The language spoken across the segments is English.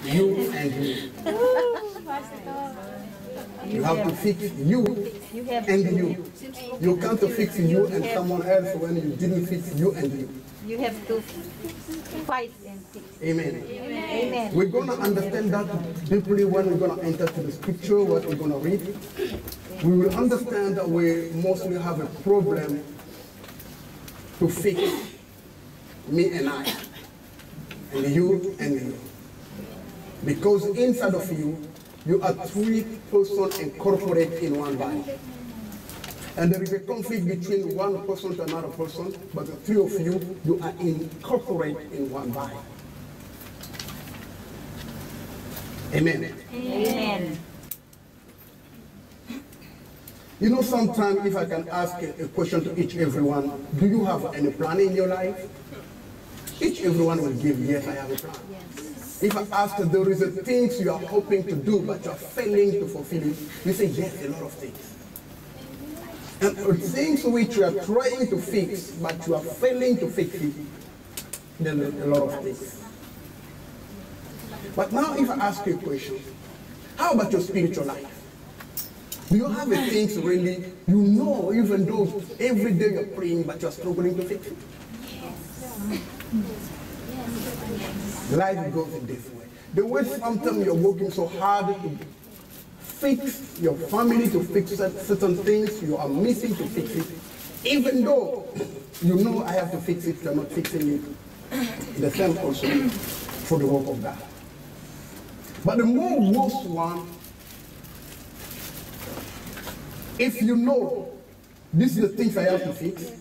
You and you. You have to fix you and you. You can't fix you and someone else when you didn't fix you and you. You have to fight and fix. Amen. Amen. We're going to understand that deeply when we're going to enter to the scripture, what we're going to read. We will understand that we mostly have a problem to fix me and I, and you and you. Because inside of you, you are three persons incorporated in one body. And there is a conflict between one person to another person, but the three of you, you are incorporated in one body. Amen. Amen. You know, sometimes if I can ask a question to each everyone, do you have any plan in your life? Each everyone will give, yes, I have a plan. Yes. If I ask there is a things you are hoping to do, but you are failing to fulfill it, you say, yes, a lot of things. And things which you are trying to fix, but you are failing to fix it, there are a lot of things. But now if I ask you a question, how about your spiritual life? Do you have a things really, you know, even though every day you're praying, but you're struggling to fix it? Life goes in this way. The way sometimes you're working so hard to fix your family, to fix certain things, you are missing to fix it. Even though you know I have to fix it, you're not fixing it. The same also for the work of God. But the more worst one, if you know this is the things I have to fix,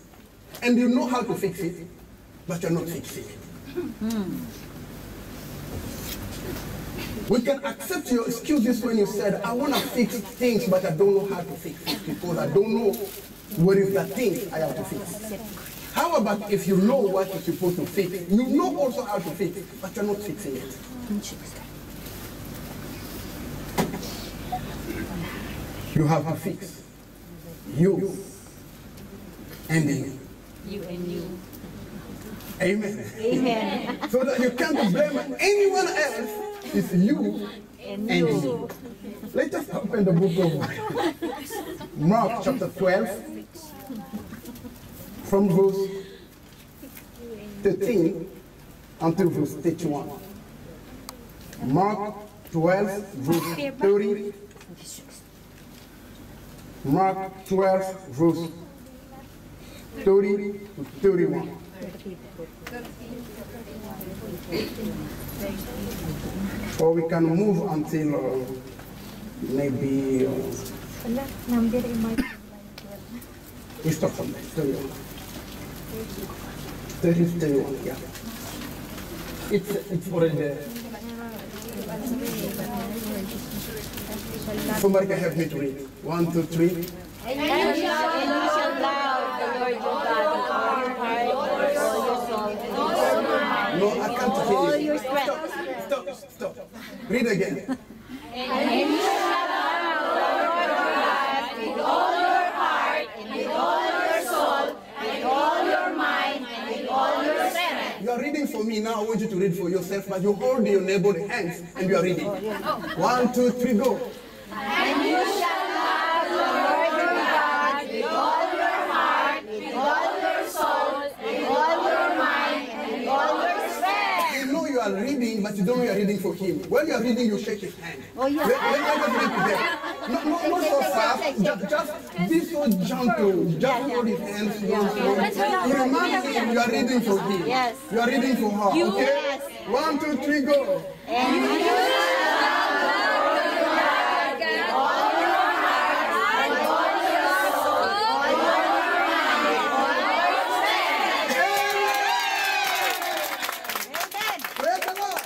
and you know how to fix it, but you're not fixing it. We can accept your excuses when you said, I want to fix things, but I don't know how to fix it, because I don't know what is the thing I have to fix. How about if you know what you're supposed to fix, you know also how to fix it, but you're not fixing it? You have to fix you and you. You and you. Amen. Amen. So that you can't blame anyone else. It's you And and you. you. Let us open the book of Mark chapter 12 from verse 13 until verse 31. Mark 12 verse 30. Mark 12 verse 30 to 31. Or we can move until maybe we start from there. 31. 30 to 31, yeah. It's already there. Somebody can help me to read. 1, 2, 3. And you shall love the Lord your God with all your heart, with all your soul, and with all your mind. No, I can't hear all you. your strength. Stop. Read again. And you shall love the Lord your God with all your heart, and with all your soul, and with all your mind, and with all your strength. You are reading for me now. I want you to read for yourself, but you hold your neighbor's hands and you are reading. 1, 2, 3, go. And you shall love the Lord your God with all your heart, with all your soul, with all your mind, and with all your strength. You know you are reading, but you don't know you are reading for him. When you are reading, you shake his hand. Oh, yeah. Let me read together. Not so fast, just be so gentle. Just hold his hand slow. Remind him you are reading for him. Yes. You are reading for her, okay? Yes. 1, 2, 3, go. And you shall love the Lord your God with all your heart, with all your soul, with all your mind, with all your strength. Amen. Praise the Lord.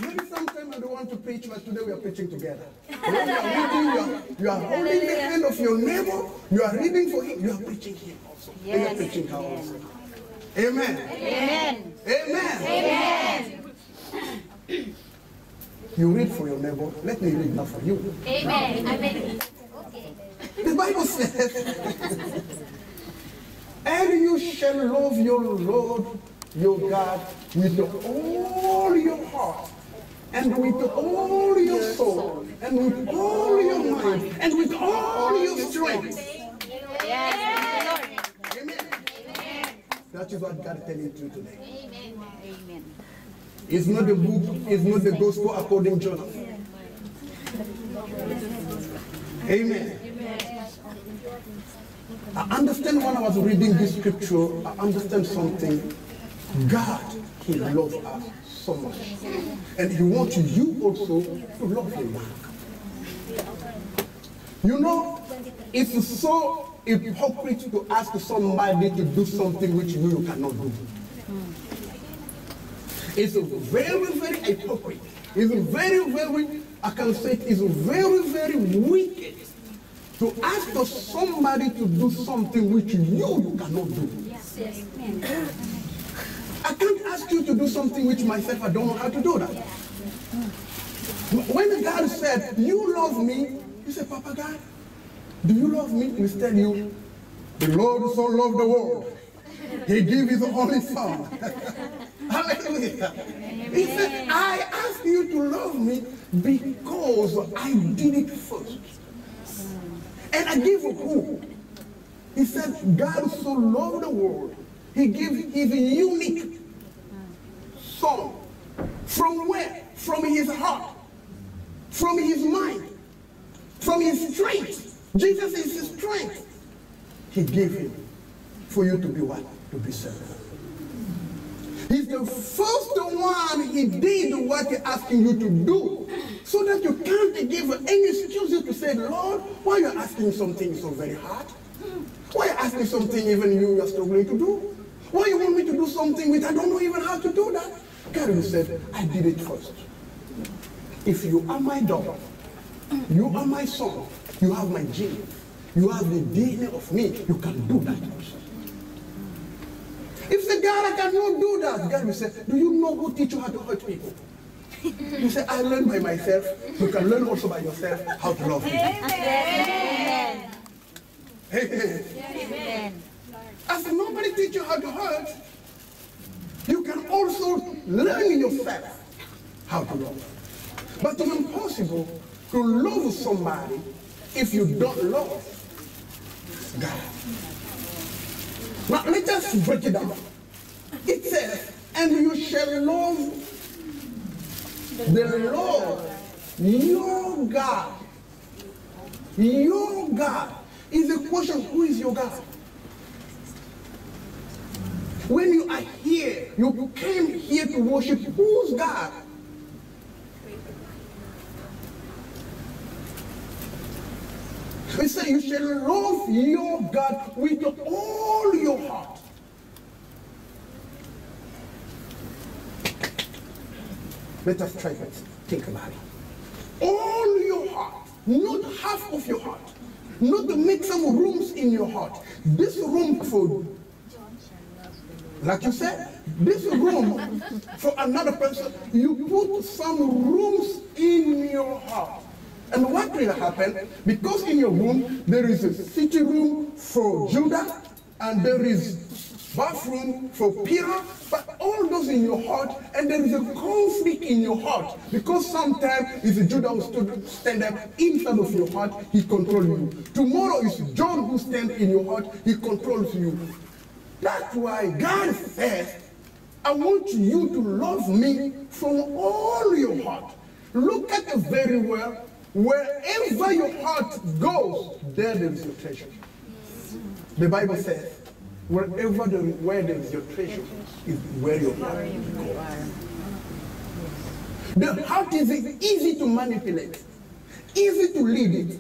Maybe sometime I don't want to preach, but today we are preaching together. When you are reading, you are holding the hand of your neighbor, you are reading for him, you are preaching him also. And you are preaching her also. Amen. Amen. Amen. Amen. You read for your neighbor, let me read now for you. Amen. Amen. The Bible says, and you shall love your Lord your God with all your heart, and with all your soul, and with all your mind, and with all your strength. Amen. That is what God is telling you today. Amen. It's not the book, it's not the gospel according to Jonah. Amen. I understand when I was reading this scripture, I understand something. God, He loves us so much. And He wants you also to love Him. You know, it's so hypocrite to ask somebody to do something which you cannot do. It's very, very hypocrite. It's very, very, I can say it's very, very wicked to ask for somebody to do something which you cannot do. Yes. I can't ask you to do something which myself I don't know how to do that. When God said, you love me, you say, Papa God, do you love me? He tell you, the Lord so loved the world. He gave His only Son. Hallelujah. He said, I ask you to love me because I did it first. And I give who? He said, God so loved the world. He gave His unique Son. From where? From His heart. From His mind. From His strength. Jesus is His strength. He gave Him for you to be what? To be saved. He's the first one. He did what He's asking you to do, so that you can't give any excuses to say, Lord, why are you asking something so very hard? Why are you asking something even you are struggling to do? Why you want me to do something which I don't know even how to do that? God said, I did it first. If you are my daughter, you are my son, you have my gene, you have the DNA of me, you can do that also. If the God, I cannot do that, God will say, do you know who teach you how to hurt people? You say, I learned by myself. You can learn also by yourself how to love people. Amen. Amen. Amen. As nobody teach you how to hurt, you can also learn yourself how to love. But it's impossible to love somebody if you don't love God. Now let us break it down. It says, and you shall love the Lord, your God. Your God. Is the question, who is your God? When you are here, you came here to worship whose God? He said, you shall love your God with all your heart. Let us try to think about it. All your heart, not half of your heart. Not to make some rooms in your heart. This room for, like you said, this room for another person, you put some rooms in your heart. And what will happen? Because in your room, there is a sitting room for Judah, and there is bathroom for Peter, but all those in your heart, and there is a conflict in your heart. Because sometimes it's Judah who stand up inside of your heart, he controls you. Tomorrow it's John who stands in your heart, he controls you. That's why God says, I want you to love me from all your heart. Look at it very well. Wherever your heart goes, there is your treasure. The Bible says, where there is your treasure is where your heart goes. The heart is easy to manipulate, easy to lead it,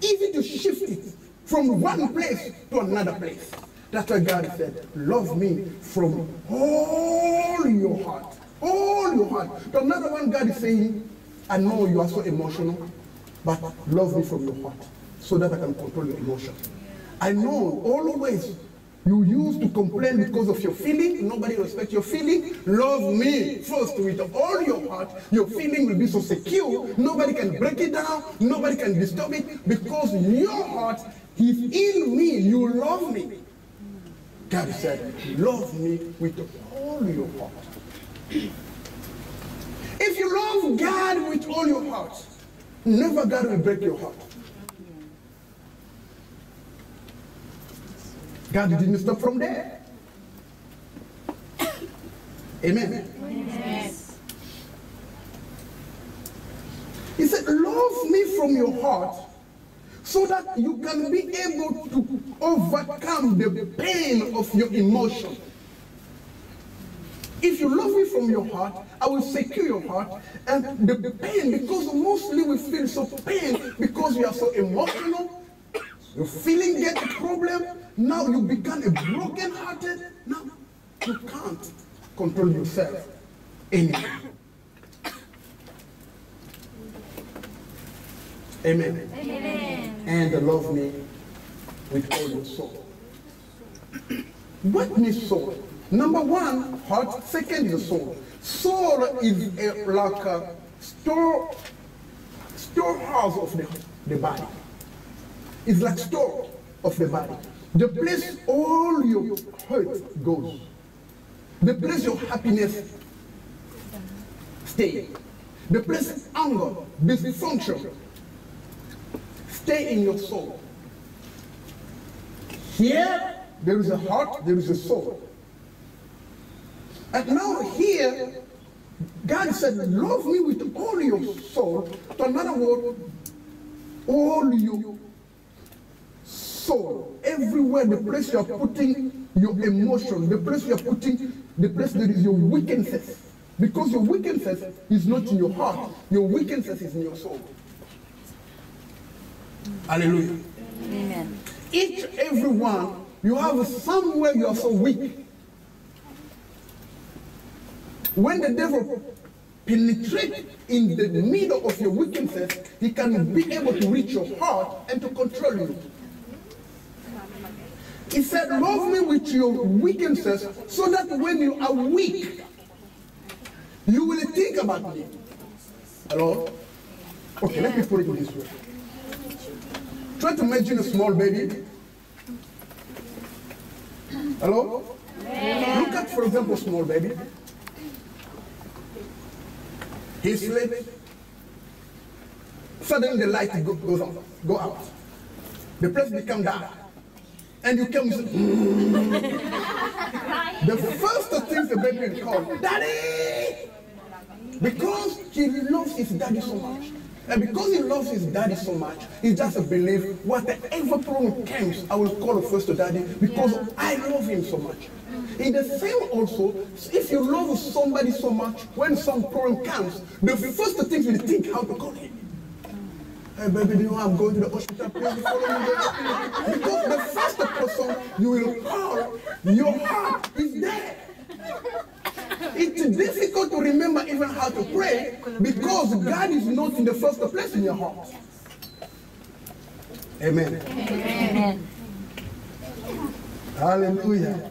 easy to shift it from one place to another place. That's why God said, love me from all your heart. All your heart. So another one, God is saying, I know you are so emotional, but love me from your heart so that I can control your emotion. I know always you used to complain because of your feeling. Nobody respects your feeling. Love me first with all your heart. Your feeling will be so secure. Nobody can break it down. Nobody can disturb it because your heart is in me. You love me. God said, love me with all all your heart. If you love God with all your heart, never God will break your heart. God didn't stop from there. Amen. Yes. He said, love me from your heart so that you can be able to overcome the pain of your emotion. If you love me from your heart, I will secure your heart. And the pain, because mostly we feel so pain because we are so emotional, your feeling get a problem, now you become a broken-hearted. Now you can't control yourself anymore. Amen. Amen. And love me with all your soul. What means soul? Number one, heart. Second is soul. Soul is like a storehouse of the body. It's like store of the body. The place all your hurt goes. The place your happiness stays. The place anger, dysfunction, stay in your soul. Here, there is a heart, there is a soul. And now here, God said, love me with all your soul. To another word, all your soul. Everywhere, the place you are putting your emotion, the place you are putting, the place there is your weaknesses. Because your weaknesses is not in your heart, your weaknesses is in your soul. Hallelujah. Amen. Each, every one, you have somewhere you are so weak. When the devil penetrates in the middle of your weaknesses, he can be able to reach your heart and to control you. He said, love me with your weaknesses so that when you are weak, you will think about me. Hello? Okay, let me put it this way. Try to imagine a small baby. Hello? Yeah. Look at, for example, a small baby. He sleeps. Suddenly the light goes on, go out. The place becomes dark. And you come the first thing the baby will call, Daddy! Because he loves his daddy so much. And because he loves his daddy so much, he just believes whatever problem comes, I will call first to daddy because I love him so much. In the same also, if you love somebody so much, when some problem comes, the first thing you think how to call him. Hey baby, do you know I'm going to the hospital? Please follow me. Because the first person you will call, your heart is there. It's difficult to remember even how to pray because God is not in the first place in your heart. Amen. Amen. Hallelujah.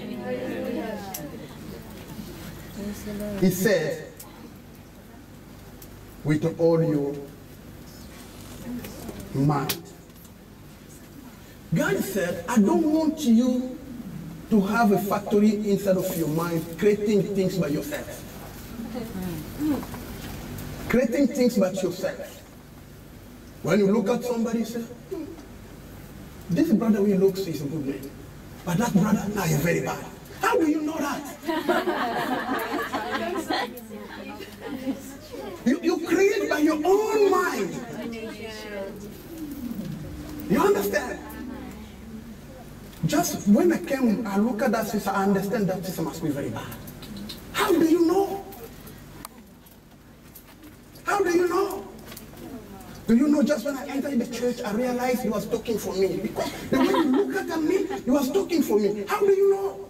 He said, with all your mind. God said, I don't want you to have a factory inside of your mind, creating things by yourself. Creating things by yourself. When you look at somebody, you say, this brother we looks is a good man. But that brother, now you're very bad. How do you know that? you create by your own mind. You understand? Just when I came, I look at that sister, I understand that sister must be very bad. How do you know? How do you know? Do you know just when I entered the church, I realized he was talking for me. Because the way you look at me, he was talking for me. How do you know?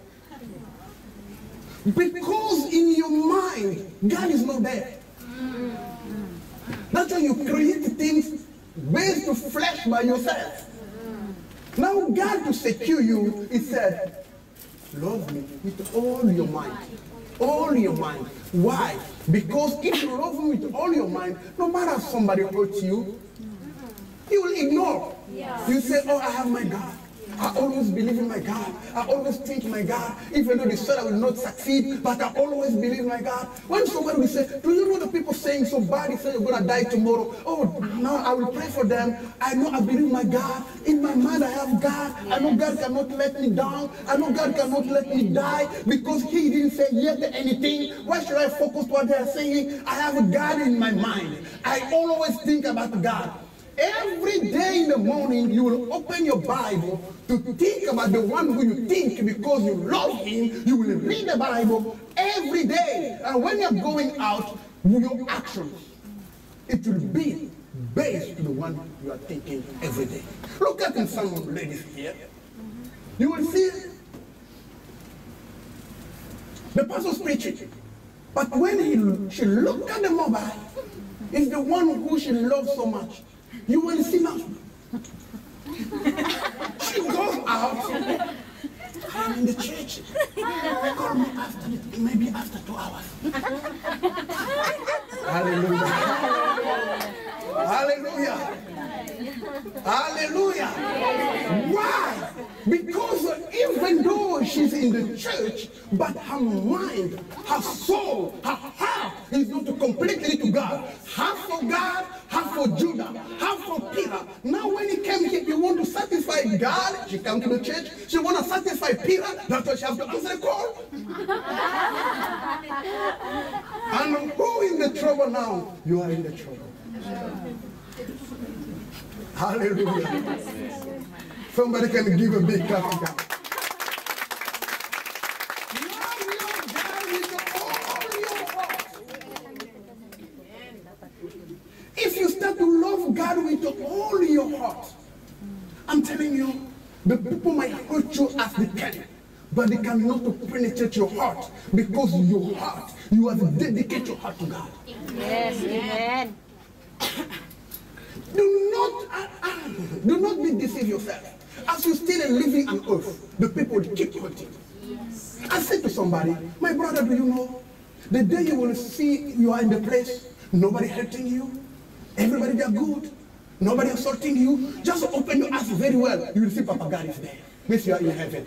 Because in your mind, God is not there. That's why you create things based on flesh by yourself. Now God, to secure you, he said, love me with all your mind. All your mind. Why? Because if you love me with all your mind, no matter if somebody hurts you, you will ignore. You say, oh, I have my God. I always believe in my God. I always think my God, even though they said I will not succeed, but I always believe in my God. When somebody will say, do you know the people saying so bad, they say you're going to die tomorrow? Oh, no, I will pray for them. I know I believe in my God. In my mind, I have God. I know God cannot let me down. I know God cannot let me die because he didn't say yet anything. Why should I focus what they are saying? I have a God in my mind. I always think about God. Every day in the morning, you will open your Bible to think about the one who you think because you love him. You will read the Bible every day. And when you're going out, your actions, it will be based on the one you are thinking every day. Look at some ladies here. You will see the pastor's preaching. But when she looked at the mobile, it's the one who she loves so much. You will see now. She goes out. I'm in the church. Call me after, maybe after 2 hours. Hallelujah. Hallelujah. Hallelujah. Why? Because even though she's in the church, but her mind, her soul, her heart is not completely to God. Half for God, half for Judah, half for Peter. Now when he came here, he want to satisfy God. She come to the church. She want to satisfy Peter. That's why she have to answer the call. And who in the trouble now? You are in the trouble. Hallelujah. Somebody can give a big clap to God. Love your God with all your heart. If you start to love God with all your heart, I'm telling you, the people might hurt you as they can, but they cannot penetrate your heart because your heart, you have to dedicate your heart to God. Yes, amen. Do not be deceived yourself. As you still living on earth, the people will keep hurting. Yes. I said to somebody, my brother, do you know, the day you will see you are in the place, nobody hurting you, everybody they are good, nobody assaulting you, just open your eyes very well, you will see Papa God is there. Means you are in heaven.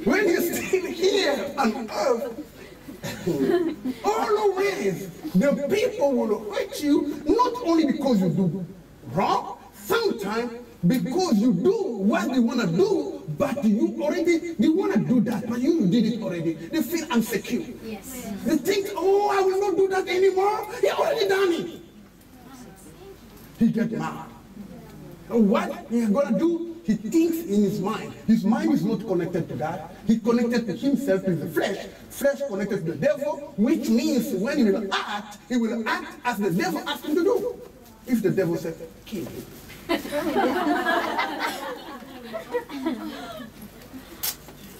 When you're still here on earth, always the people will hurt you, not only because you do wrong, sometimes because you do what they want to do, but you want to do that, but you did it already. They feel insecure. Yes. They think, oh, I will not do that anymore. He already done it. He gets mad. And what he's going to do, he thinks in his mind. His mind is not connected to God. He connected to himself, to the flesh. Flesh connected to the devil, which means when he will act as the devil asked him to do. If the devil said, kill him.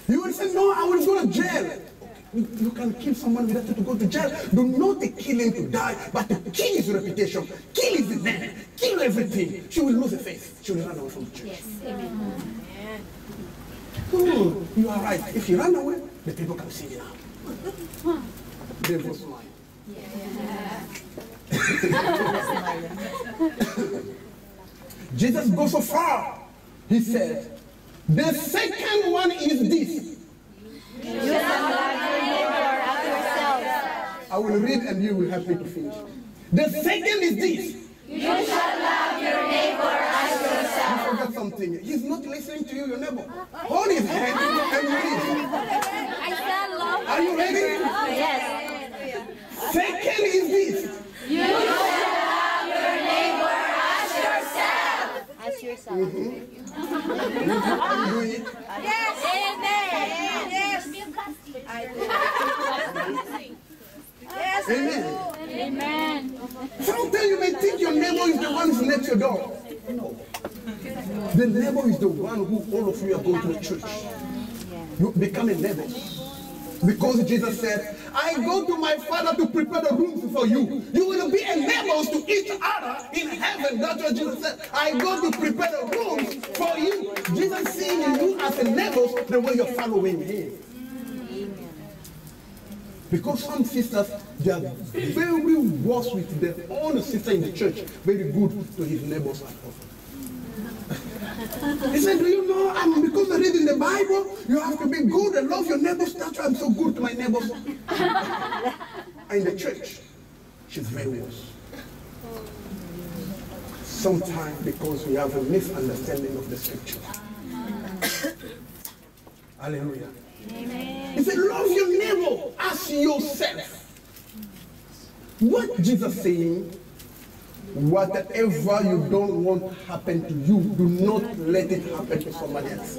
You will say, no, I will go to jail. You can kill someone without to go to jail. Do not kill him to die, but to kill his reputation, kill his name, kill everything. She will lose her faith. She will run away from the church. Yes, amen. Oh, you are right. If you run away, the people can see you now. They will smile. Yeah. Jesus goes so far. He said, the second one is this. You shall love your neighbor as yourself. I will read and you will help me to finish. The second is this. You shall love your neighbor as yourself. You forgot something. He's not listening to you, your neighbor. Hold his hand and read. I shall love. Are you ready? Yes. Second is this. You shall love your neighbor as yourself. As yourself. Are you doing it? Yes. Amen. Yes. Yes. Amen. Amen. Sometimes you may think your neighbor is the one who's next to your door. No. The neighbor is the one who all of you are going to the church. You become a neighbor. Because Jesus said, I go to my Father to prepare the rooms for you. You will be a neighbors to each other in heaven. That's what Jesus said. I go to prepare the rooms for you. Jesus seeing you as a neighbors the way you're following him. Because some sisters, they are very worse with their own sister in the church, very good to his neighbors at home. He said, do you know, because I read in the Bible, you have to be good and love your neighbors. That's why I'm so good to my neighbors. And in the church, she's very worse. Sometimes because we have a misunderstanding of the scripture. Hallelujah. Amen. He said, love your neighbor as yourself. What Jesus saying? Whatever you don't want to happen to you, do not let it happen to somebody else.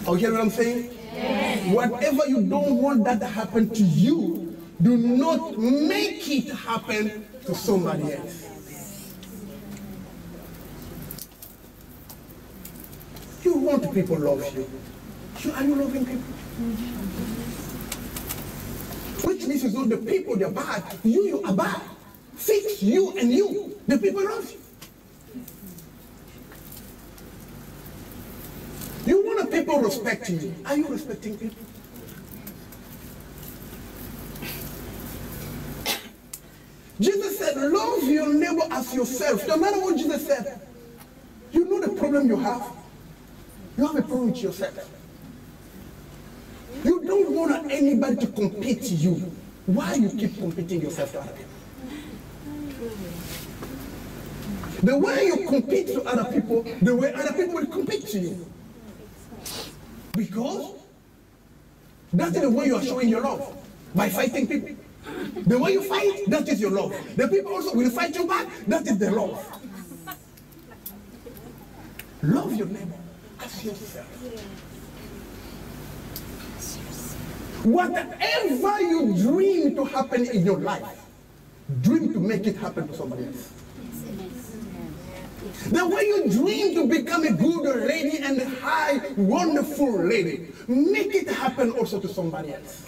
Oh, you hear what I'm saying? Yes. Whatever you don't want that to happen to you, do not make it happen to somebody else. You want people to love you. Are you loving people? Which means it's not the people they're bad. You are bad. Fix you and you. The people love you. You want people respecting you. Are you respecting people? Jesus said, love your neighbor as yourself. No matter what Jesus said, you know the problem you have? You have a problem with yourself. You don't want anybody to compete to you. Why you keep competing yourself to other people? The way you compete to other people, the way other people will compete to you. Because that is the way you are showing your love. By fighting people. The way you fight, that is your love. The people also will fight you back, that is their love. Love your neighbor as yourself. Whatever you dream to happen in your life, dream to make it happen to somebody else. The way you dream to become a good lady and a high, wonderful lady, make it happen also to somebody else.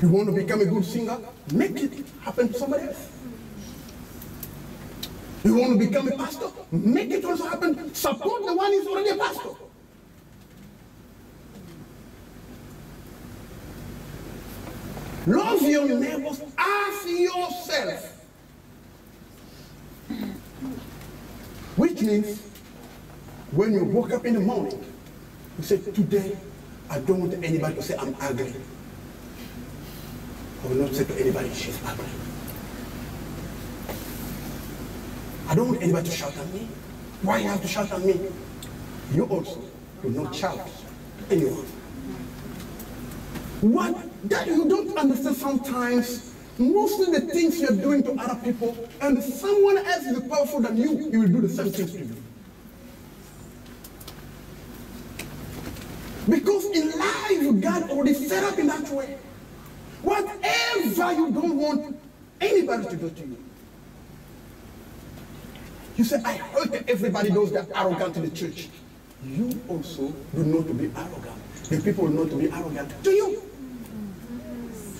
You want to become a good singer, make it happen to somebody else. You want to become a pastor, make it also happen. Support the one who's already a pastor. Love your neighbors as yourself. Which means, when you wake up in the morning, you say, today, I don't want anybody to say I'm ugly. I will not say to anybody, she's ugly. I don't want anybody to shout at me. Why you have to shout at me? You also do not shout to anyone. What that you don't understand sometimes, mostly the things you're doing to other people, and someone else is powerful than you, he will do the same things to you. Because in life, God already set up in that way. Whatever you don't want anybody to do to you. You say, I heard that everybody knows they're arrogant in the church. You also do not to be arrogant. The people not to be arrogant to you.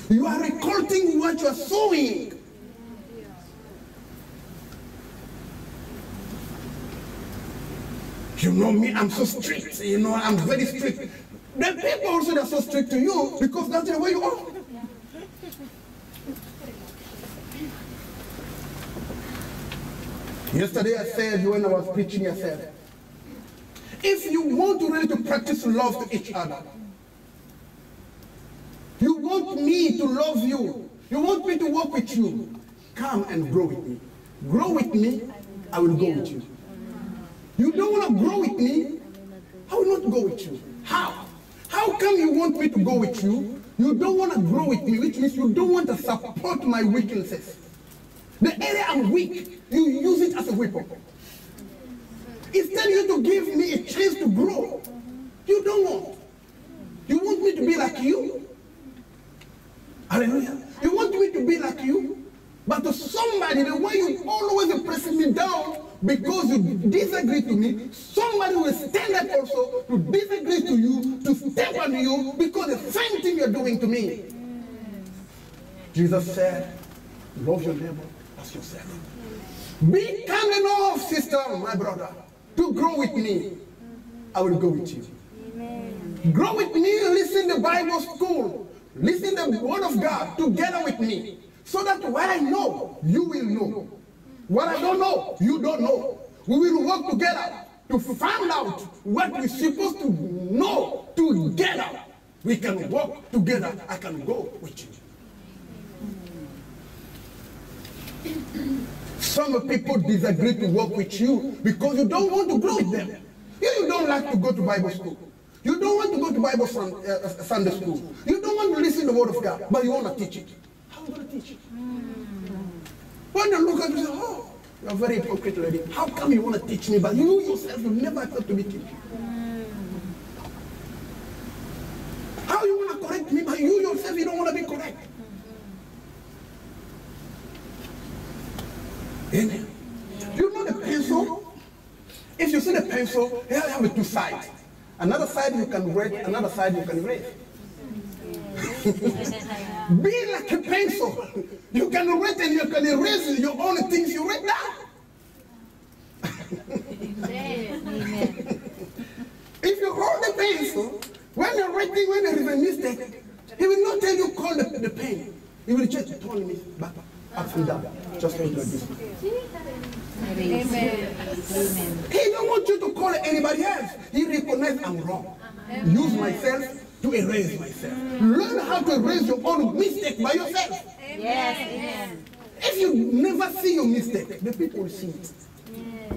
You are recollecting what you are sowing. You know me, I'm so strict. You know, I'm very strict. The people also are so strict to you because that's the way you are. Yesterday I said, when I was preaching, I said, if you want to really to practice love to each other, you want me to love you, you want me to work with you, come and grow with me. Grow with me, I will go with you. You don't want to grow with me, I will not go with you. How? How come you want me to go with you? You don't want to grow with me, which means you don't want to support my weaknesses. The area I'm weak, you use it as a weapon. Instead you to give me a chance to grow, you don't want. You want me to be like you? Hallelujah. You want me to be like you? But to somebody, the way you always pressing me down because you disagree to me, somebody will stand up also to disagree to you, to step on you, because the same thing you're doing to me. Jesus said, love your neighbor as yourself. Be kind enough, sister, my brother, to grow with me. I will go with you. Amen. Grow with me, listen to the Bible school. Listen to the word of God together with me. So that what I know, you will know. What I don't know, you don't know. We will work together to find out what we're supposed to know together. We can work together. I can go with you. Some people disagree to work with you because you don't want to grow with them. You don't like to go to Bible school. You don't want to go to Bible Sunday school. You don't want to listen to the Word of God, but you want to teach it. How are you going to teach it? When they look at you and say, oh, you're a very hypocrite lady. How come you want to teach me, but you yourself will never accept to be teaching? How you want to correct me, but you yourself, you don't want to be correct? Amen. You know the pencil? If you see the pencil, it has two sides. Another side you can write, another side you can erase. Be like a pencil. You can write and you can erase your own things you write down. If you hold the pencil, when you're writing, when there is a mistake, he will not tell you call the pen. He will just turn it back, up and down, just like this. Amen. He don't want you to call anybody else. He recognizes I'm wrong. Use myself to erase myself. Learn how to erase your own mistake by yourself. Yes. Amen. If you never see your mistake, the people will see it. Yes.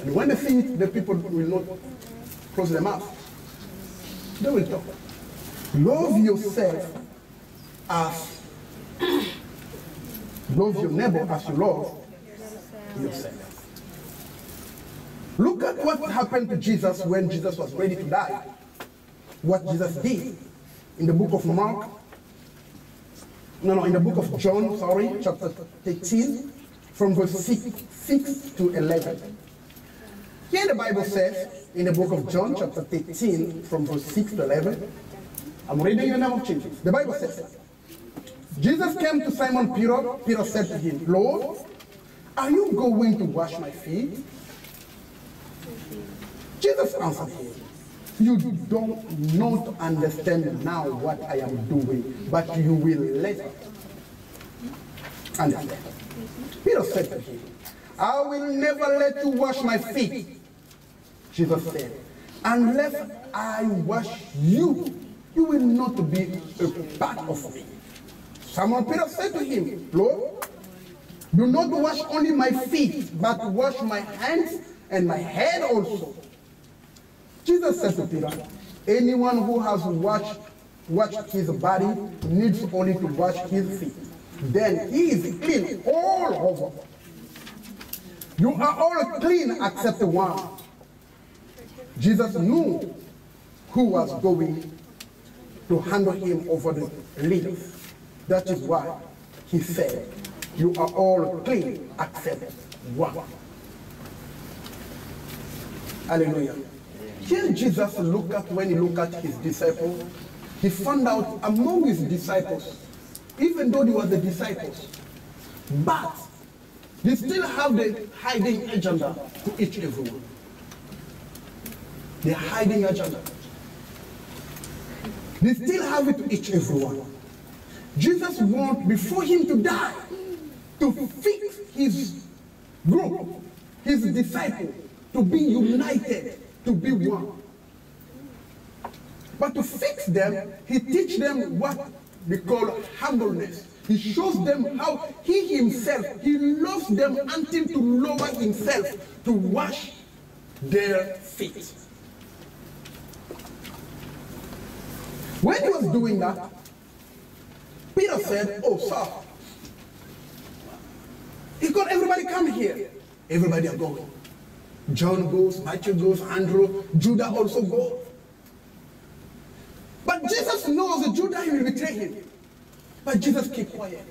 And when they see it, the people will not close their mouth. They will talk. Love yourself as love your neighbor as you love yourself. Look at what happened to Jesus when Jesus was ready to die. What Jesus did in the book of Mark. In the book of John, chapter 13, from verse 6 to 11. Here the Bible says, in the book of John, chapter 13, from verse 6 to 11, I'm reading in the name of Jesus. The Bible says, Jesus came to Simon Peter. Peter said to him, Lord, are you going to wash my feet? Jesus answered him, you don't not understand now what I am doing, but you will later understand. Peter said to him, I will never let you wash my feet. Jesus said, unless I wash you, you will not be a part of me. Simon Peter said to him, Lord, do not wash only my feet, but wash my hands and my head also. Jesus said to Peter, anyone who has washed his body needs only to wash his feet. Then he is clean all over. You are all clean except one. Jesus knew who was going to handle him over the leaders. That is why he said, you are all clean except one. Hallelujah. Here Jesus looked at, when he looked at his disciples, he found out among his disciples, even though they were the disciples, but they still have the hiding agenda to each everyone. The hiding agenda. They still have it to each everyone. Jesus wanted, before him to die, to fix his group, his disciples, to be united, to be one. But to fix them, he teaches them what we call humbleness. He shows them how he himself, he loves them until to lower himself to wash their feet. When he was doing that, Peter said, oh, sir, he got everybody come here. Everybody are going. John goes, Matthew goes, Andrew, Judah also goes. But Jesus knows that Judah will betray him. But Jesus kept quiet.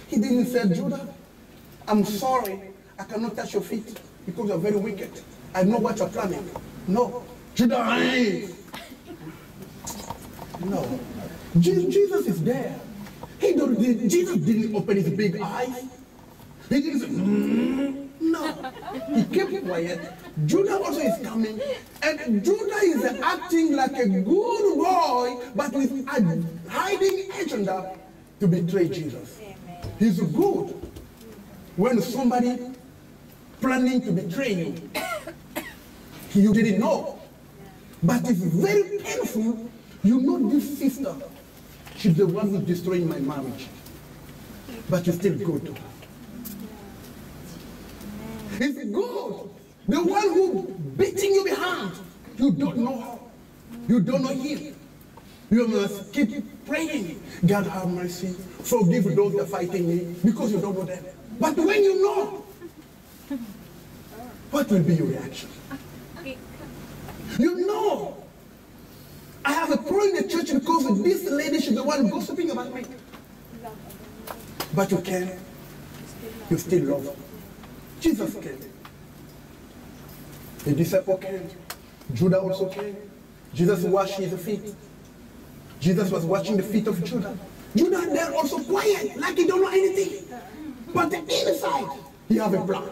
He didn't say, Judah, I'm sorry, I cannot touch your feet because you're very wicked. I know what you're planning. No. Judah, hey. No. Jesus is there. Jesus didn't open his big eyes. He didn't say, no. He kept quiet. Judah also is coming. And Judah is acting like a good boy, but with a hiding agenda to betray Jesus. He's good when somebody planning to betray you. You didn't know. But it's very painful. You know this sister, she's the one who's destroying my marriage. But you still go to her. It's God, the one who beating you behind. You don't know her. You don't know him. You must keep praying. God have mercy. Forgive those that are fighting me because you don't know them. But when you know, what will be your reaction? You know, I have a problem in the church because this lady, she's the one gossiping about me. But you can. You still love her. Jesus came. The disciple came. Judah also came. Jesus washed his feet. Jesus was washing the feet of Judah. Judah there also quiet, like he don't know anything. But inside, he have a plan.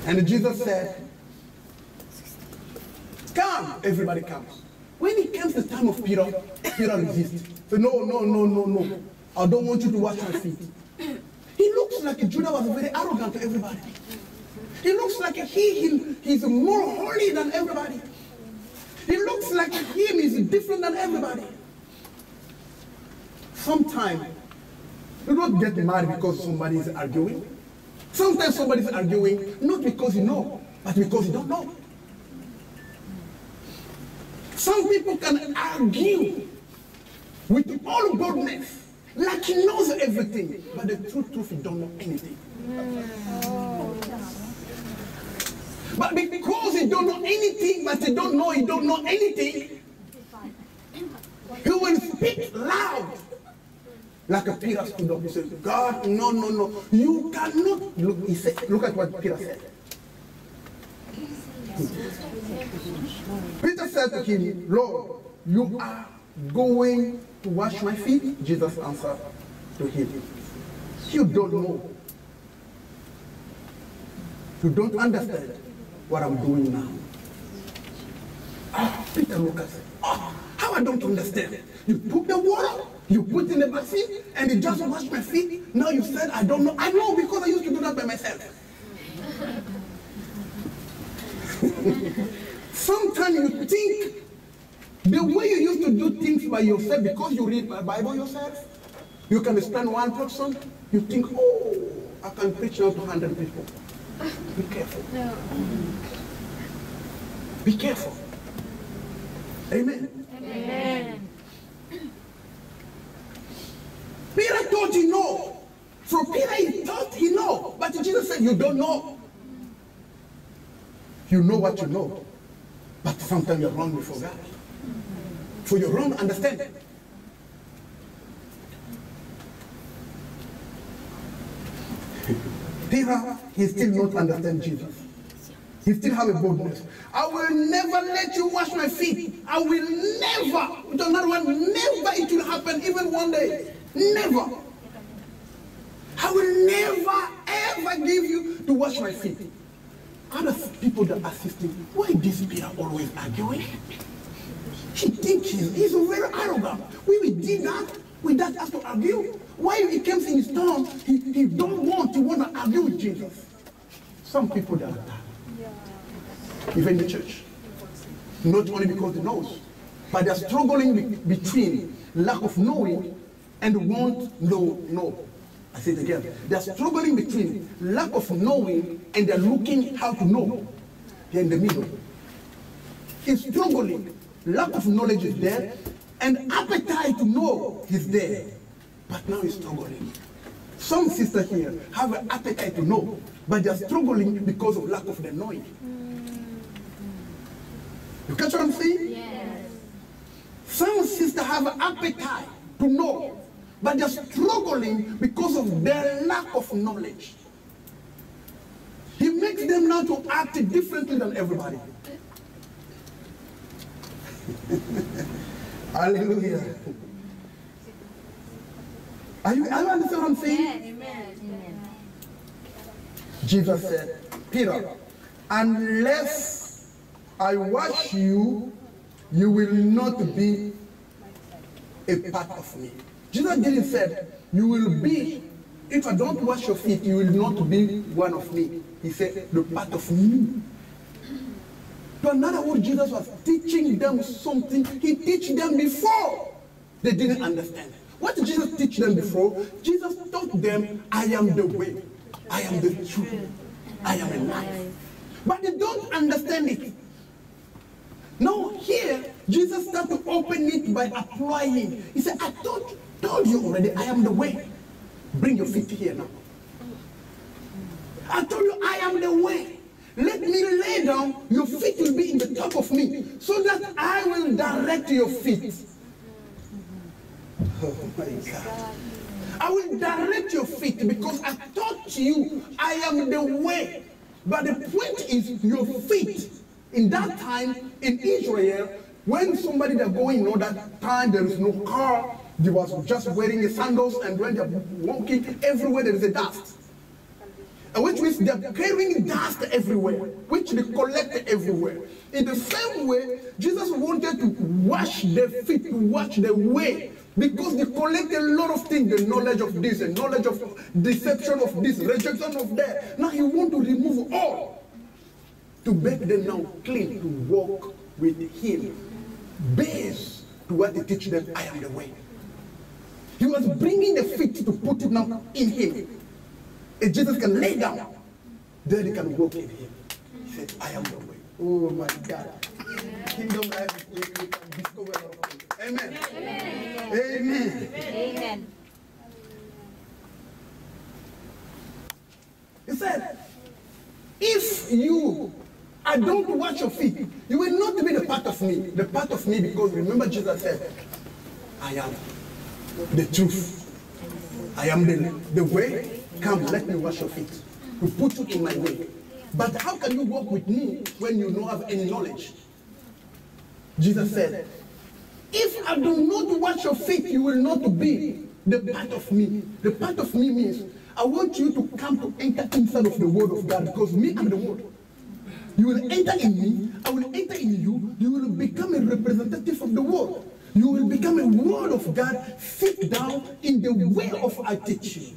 And Jesus said, come, everybody comes. When it comes the time of Peter, Peter resists. So no. I don't want you to wash my feet. He looks like Judah was very arrogant to everybody. He looks like he's more holy than everybody. He looks like him is different than everybody. Sometimes you don't get mad because somebody is arguing. Sometimes somebody is arguing not because you know, but because you don't know. Some people can argue with all boldness, like he knows everything, but the truth, he don't know anything. But because he don't know anything, but he don't know anything, he will speak loud. Like a Peter stood up, he said, God, no, you cannot. Look, he said, look at what Peter said. Peter said to him, Lord, you are going to wash my feet? Jesus answered to him, you don't know. You don't understand what I'm doing now. Peter looked and said, how I don't understand? You took the water, you put in the basin, and you just washed my feet? Now you said I don't know. I know because I used to do that by myself. Sometimes you think the way you used to do things by yourself, because you read the Bible yourself, you can explain one person, you think, oh, I can preach now to 100 people. Be careful. No. Be careful. Amen. Amen. Peter thought he know. For Peter, he thought he know. But Jesus said, you don't know. You know what you know. But sometimes you're wrong before God. For your wrong understanding. Peter, he still not understand Jesus. He still have a boldness. I will never let you wash my feet. I will never. With another one, never it will happen, even one day. Never. I will never, ever give you to wash my feet. Other people that are assisting, why this Peter always arguing? He thinks he's very arrogant. We did that. We don't have to argue. Why he comes in his town, he don't want to argue with Jesus. Some people that are that. Even the church. Not only because they knows, but they're struggling between lack of knowing and want know. I say it again. They're struggling between lack of knowing and they're looking how to know. They're in the middle. He's struggling. Lack of knowledge is there, and appetite to know is there. But now he's struggling. Some sisters here have an appetite to know, but they're struggling because of lack of the knowing. You catch what I'm saying? Yes. Some sisters have an appetite to know, but they're struggling because of their lack of knowledge. He makes them now to act differently than everybody. Hallelujah. Are you understand what I'm saying? Amen. Jesus said, Peter, unless I wash you, you will not be a part of me. Jesus didn't say, you will be if I don't wash your feet, you will not be one of me. He said, the part of me. So in other words, Jesus was teaching them something he taught them before. They didn't understand. What did Jesus teach them before? Jesus taught them, I am the way, I am the truth, I am a life. But they don't understand it. Now here, Jesus started to open it by applying. He said, I told you already, I am the way. Bring your feet here now. I told you, I am the way. Let me lay down, your feet will be in the top of me, so that I will direct your feet. Oh my God. I will direct your feet because I taught you, I am the way. But the point is your feet. In that time, in Israel, when somebody they're going, that time there is no car, they was just wearing sandals, and when they're walking, everywhere there is a dust. Which means they're carrying dust everywhere, which they collect everywhere. In the same way, Jesus wanted to wash their feet, to wash their way, because they collect a lot of things, the knowledge of this, the knowledge of deception of this, rejection of that. Now he wants to remove all, to make them now clean, to walk with him, based to what he teach them, I am the way. He was bringing the feet to put it now in him. If Jesus can lay down, then he can walk in him. He said, I am the way. Oh my God. Kingdom life, we can discover a lot of things. Amen. Amen. Amen. Amen. He said, if I don't wash your feet, you will not be the part of me. The part of me, because remember Jesus said, I am the truth. I am the way. Come, let me wash your feet, to put you in my way. But how can you walk with me when you don't have any knowledge? Jesus said, if I do not wash your feet, you will not be the part of me. The part of me means, I want you to come to enter inside of the word of God, because me, I'm the word. You will enter in me, I will enter in you, you will become a representative of the word. You will become a word of God, sit down in the way of I teach you.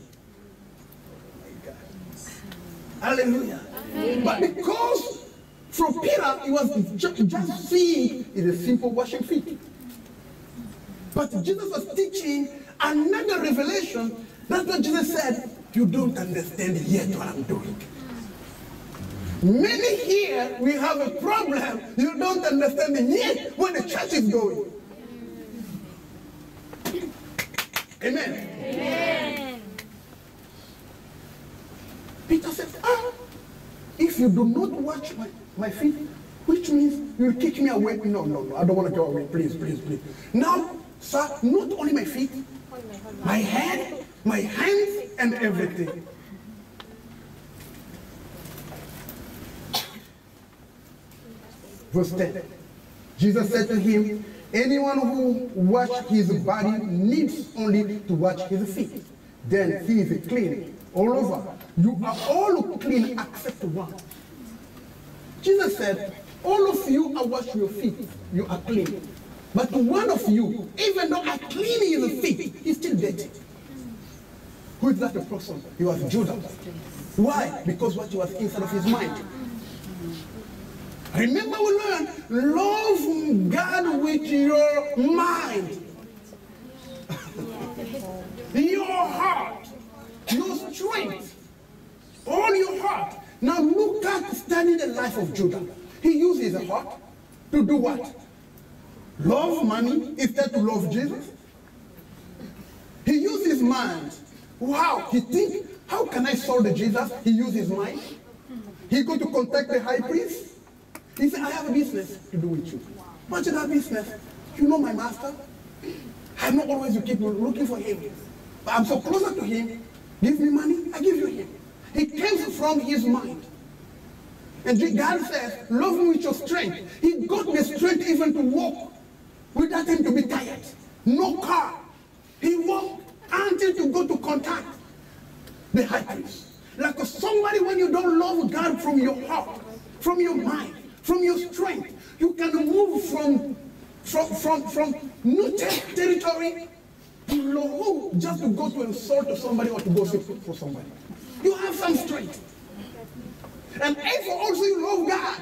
Hallelujah. Amen. But because from Peter, he was just seeing is a simple washing feet. But Jesus was teaching another revelation. That's what Jesus said, you don't understand yet what I'm doing. Many here, we have a problem. You don't understand yet where the church is going. Amen. Amen. Peter said, if you do not watch my feet, which means you'll kick me away. No, I don't want to go away. Please. Now, sir, not only my feet, my head, my hands, and everything. Verse 10. Jesus said to him, anyone who washes his body needs only to wash his feet. Then he is clean all over. You are all clean except one. Jesus said, all of you are washed your feet. You are clean. But one of you, even though I clean his feet, he's still dirty. Who is that the person? He was Judas. Why? Because what was inside of his mind. Remember we learned, love God with your mind, your heart, your strength, all your heart. Now look at studying the life of Judah. He used his heart to do what? Love money instead to love Jesus. He used his mind. Wow, he think, how can I solve the Jesus? He used his mind. He go to contact the high priest. He said, I have a business to do with you. What's that business? You know my master? I'm not always, you keep looking for him. But I'm so closer to him. Give me money, I give you him. He came from his mind. And God says, love me with your strength. He got the strength even to walk without him to be tired. No car. He walked until to go to contact the high priest. Like somebody, when you don't love God from your heart, from your mind, from your strength, you can move from new territory to love, just to go to insult to somebody or to go sit for somebody. You have some strength. And if also you love God,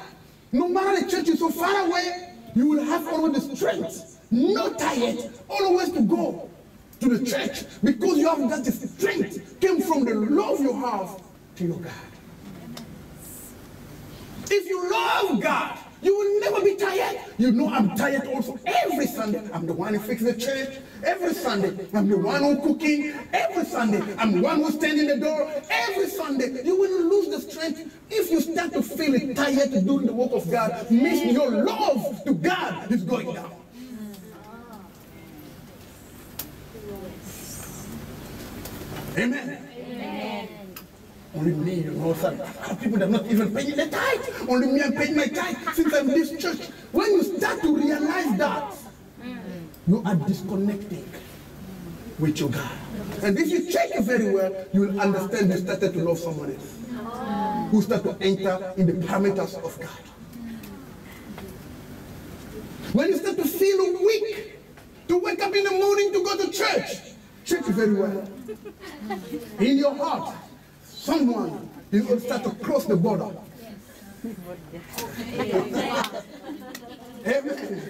no matter the church is so far away, you will have always the strength, not tired, always to go to the church, because you have that strength came from the love you have to your God. If you love God, you will never be tired. You know I'm tired also. Every Sunday, I'm the one who fixes the church. Every Sunday, I'm the one who's cooking. Every Sunday, I'm the one who's standing in the door. Every Sunday, you will lose the strength. If you start to feel tired to do the work of God, means your love to God is going down. Amen. Amen. Only me, you know, some people that are not even paying the tithe. Only me, I'm paying my tithe since I'm in this church. When you start to realize that, you are disconnecting with your God. And if you check it very well, you will understand you started to love someone else. Who start to enter in the parameters of God. When you start to feel weak, to wake up in the morning to go to church, check it very well. In your heart, someone is going to start to cross the border. Amen.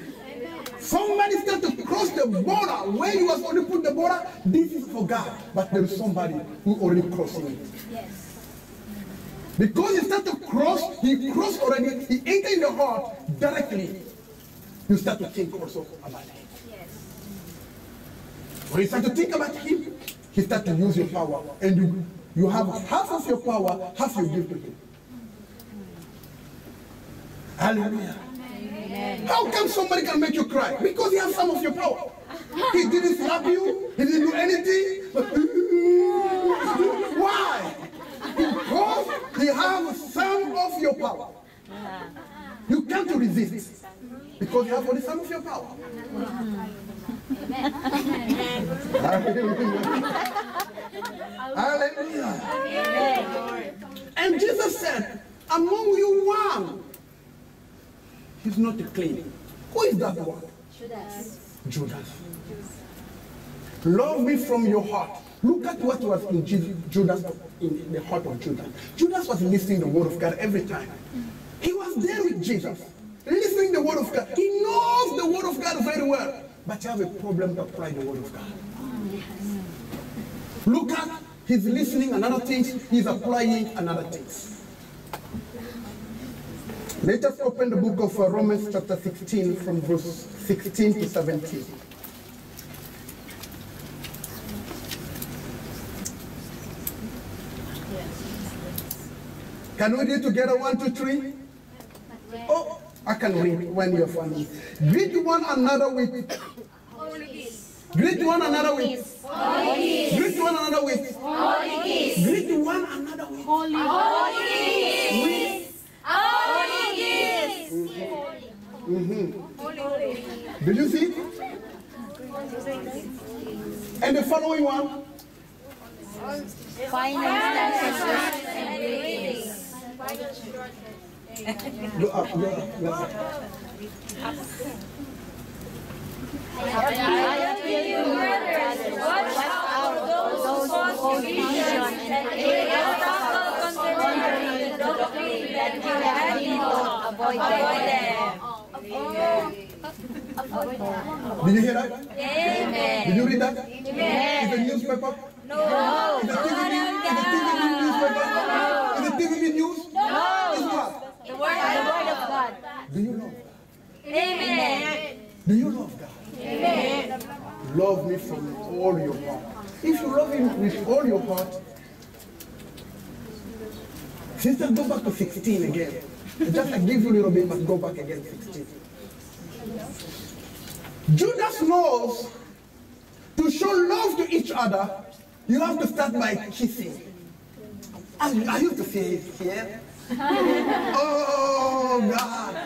Somebody start to cross the border. Where you was already put the border, this is for God. But there is somebody who already crossing it. Yes. Because he start to cross, he crossed already, he entered in the heart directly. You start to think also about him. Yes. When you start to think about him, he start to use your power. And you have half of your power, half you give to him. Hallelujah. Amen. How come somebody can make you cry? Because he has some of your power. He didn't slap you, he didn't do anything. Why? Because he has some of your power. You can't resist. Because you have only some of your power. Hallelujah. Amen. And Jesus said, among you one, he's not clean. Who is that one? Judas. Love me from your heart. Look at what was in Judas, in the heart of Judas. Judas was listening to the word of God every time. He was there with Jesus, listening to the word of God. He knows the word of God very well, but he has a problem to apply the word of God. Look at, he's listening another things, he's applying another things. Let us open the book of Romans chapter 16 from verse 16 to 17. Can we read together? 1, 2, 3? Oh, I can read when you're funny. Greet one another with. Greet one another with. Greet one another with. Greet one another with. Did you see? And the following one. Go up, go up, go up. I appeal you, brothers, watch out for those who cause division and irresponsible contrary to the doctrine that you have been taught. Avoid them. Did you hear that? Amen. Did you read that? Amen. Is it newspaper? No. Is it TV newspaper? Is it TV news? No. It's what? The word of God. Do you love God? Amen. Do you love God? Amen. Love me from all your heart. If you love him with all your heart, sister, go back to 16 again. Just I give you a little bit, but go back again 16. Judas knows to show love to each other, you have to start by kissing. I used to say it here. Oh God.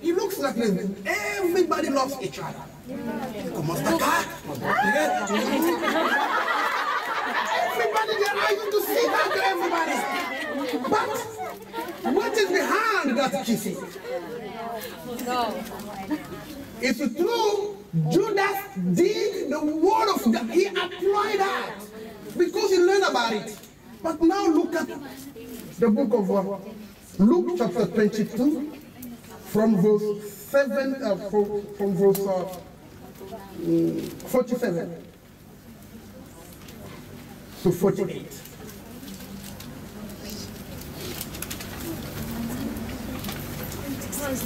It looks like everybody loves each other. Everybody there, I used to say that to everybody. But what is behind that kissing? No. It's true Judas did the word of God. He applied that because he learned about it. But now look at the book of Luke chapter 22 from verse 7, from verse 47 to 48.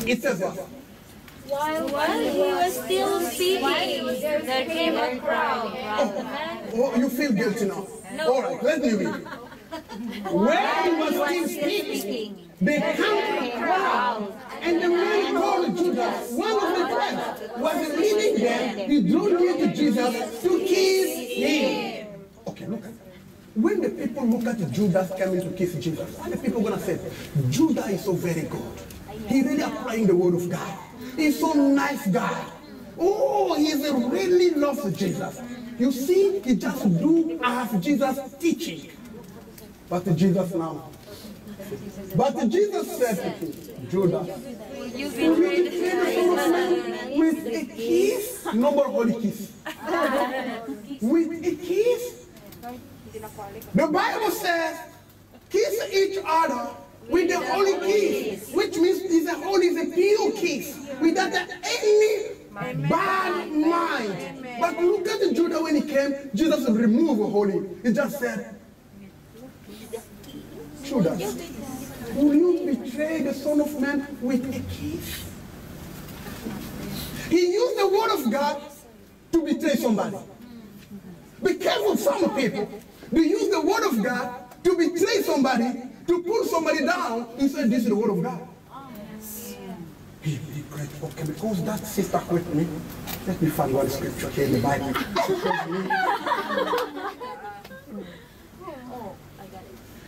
It says what? While he was still speaking, there came a crowd. Oh, you feel guilty now? No. All right, let me read. When he was still speaking, they came a crowd, and the man called Judas, one of the 12, was leading them. He drew near to Jesus to kiss him. Okay, look at it. When the people look at Judas coming to kiss Jesus, what are the people going to say? Judas is so very good. He really applying the word of God. He's so nice guy. Oh, he really loves Jesus. You see, he just do as Jesus teaching. But Jesus now. But Jesus said to him, Judas, You betrayed the Son of Man with a kiss, no more holy kiss. With a kiss. The Bible says, kiss each other with the holy kiss, which means it's a pure kiss, without any bad mind. But look at Judah when he came, Jesus removed the holy. He just said, Judas, will you betray the Son of Man with a kiss? He used the word of God to betray somebody. Be careful, some people. They use the word of God to betray somebody, to pull somebody down, and say, this is the word of God. He great. Okay, because that sister quit me, let me find one scripture here in the Bible.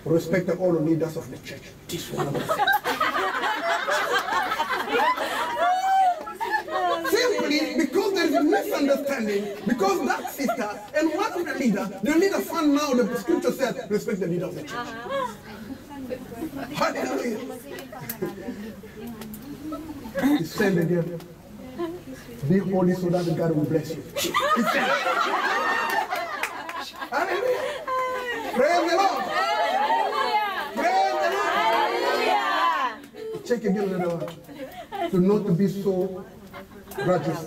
Respect all the leaders of the church. This one of them. Simply because there is a misunderstanding, because that sister and one of the leader found now the scripture said, respect the leader of the church. Hallelujah. He said again, be holy so that God will bless you. He said, hallelujah. Praise the Lord. Praise the Lord. Check again another one. To not to be so righteous.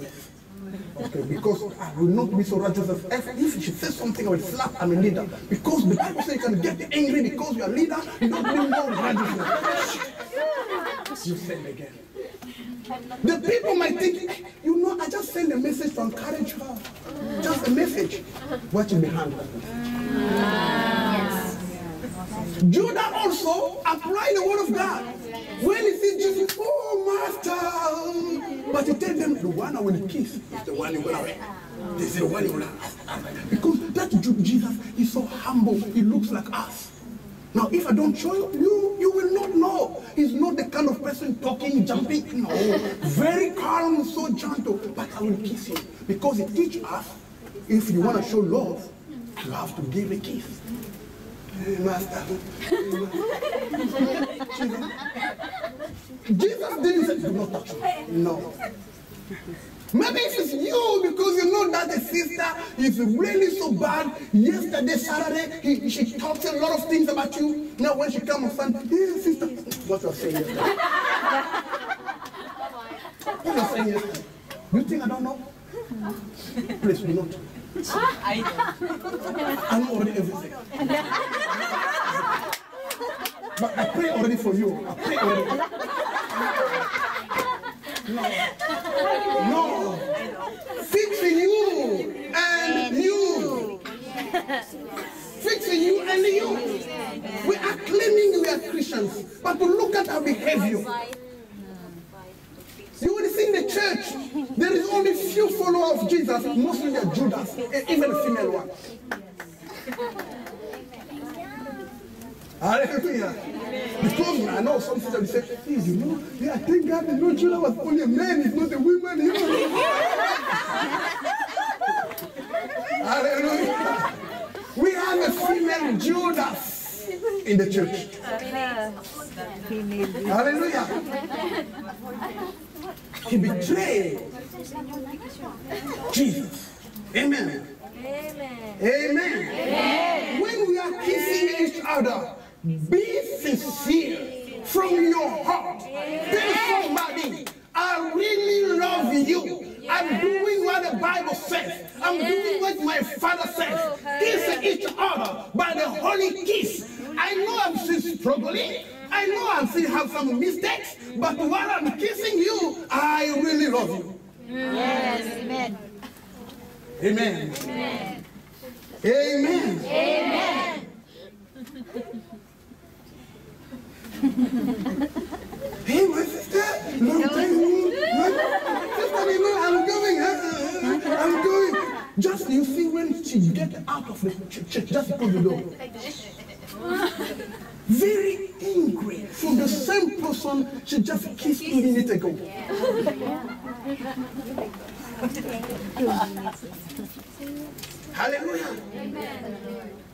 Okay, because I will not be so righteous as if she says something I will slap I'm a leader. Because the Bible says you can get angry because you are a leader, you don't bring more righteousness. You send again. The people might think, you know, I just send a message to encourage her. Just a message. What you behind that? Yes. Judah also applied the word of God. When he sees Jesus, oh master, but he tells them the one I will kiss is the one you will have. This is the one you will have. Because that Jesus is so humble, he looks like us. Now, if I don't show you, you will not know. He's not the kind of person talking, jumping. No, very calm, so gentle. But I will kiss him because he teaches us, if you want to show love, you have to give a kiss. Hey, master. Jesus didn't say, do not touch me. No. Maybe if it's you, because you know that the sister is really so bad. Yesterday, Saturday, she talks a lot of things about you. Now when she comes on Sunday, hey, sister, what you're saying yesterday? What you're saying yesterday? You think I don't know? Please do not. I know already everything. But I pray already for you. I pray already. No. Fixing you and you. Fixing you and you. We are claiming we are Christians, but to look at our behavior. You will see in the church, there is only few followers of Jesus, mostly they are Judas, even a female one. Hallelujah. Because I know some people say, hey, you know, I think God is not Judas was only a man, it's not a woman. You know? Hallelujah. We have a female Judas in the church. Hallelujah. He betrayed Jesus. Amen. Amen. Amen. When we are kissing each other, be sincere from your heart. Tell somebody, I really love you. I'm doing what the Bible says. I'm doing what my Father says. Kiss each other by the holy kiss. I know I'm still struggling. I know I still have some mistakes. But while I'm kissing you, I really love you. Yes. Amen. Amen. Amen. Amen. Amen. Hey, my sister, long time no. Sister, I'm going. Just, you see, when she get out of the church, just close the door. Very angry from the same person she just kissed 2 minutes ago. Hallelujah.